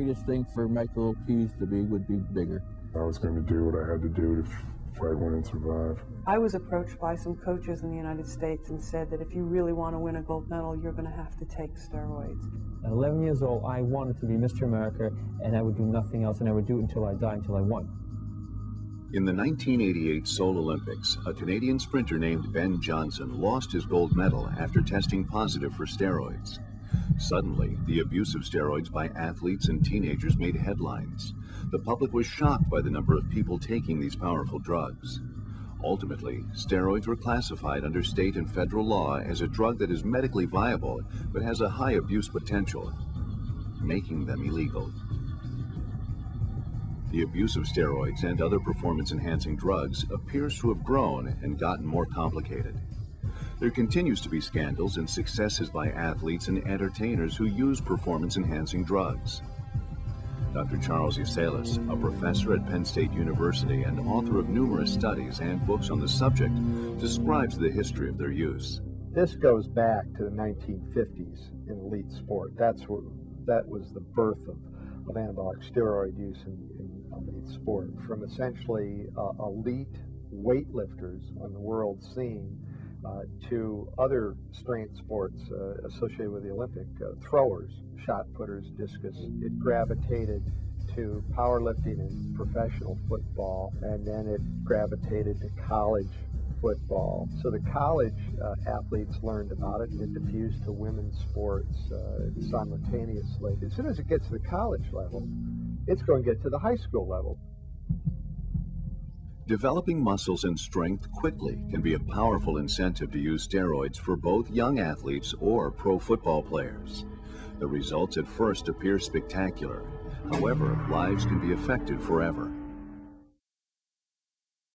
greatest thing for Michael Keys to be would be bigger. I was going to do what I had to do to fight, win, and survive. I was approached by some coaches in the United States and said that if you really want to win a gold medal, you're going to have to take steroids. At 11 years old, I wanted to be Mr. America, and I would do nothing else, and I would do it until I died, until I won. In the 1988 Seoul Olympics, a Canadian sprinter named Ben Johnson lost his gold medal after testing positive for steroids. Suddenly, the abuse of steroids by athletes and teenagers made headlines. The public was shocked by the number of people taking these powerful drugs. Ultimately, steroids were classified under state and federal law as a drug that is medically viable but has a high abuse potential, making them illegal. The abuse of steroids and other performance-enhancing drugs appears to have grown and gotten more complicated. There continues to be scandals and successes by athletes and entertainers who use performance-enhancing drugs. Dr. Charles Yaselis, a professor at Penn State University and author of numerous studies and books on the subject, describes the history of their use. This goes back to the 1950s in elite sport. That was the birth of anabolic steroid use in elite sport. From essentially elite weightlifters on the world scene to other strength sports associated with the Olympic, throwers, shot putters, discus. It gravitated to powerlifting and professional football, and then it gravitated to college football. So the college athletes learned about it, and it diffused to women's sports simultaneously. As soon as it gets to the college level, it's going to get to the high school level. Developing muscles and strength quickly can be a powerful incentive to use steroids for both young athletes or pro football players. The results at first appear spectacular. However, lives can be affected forever.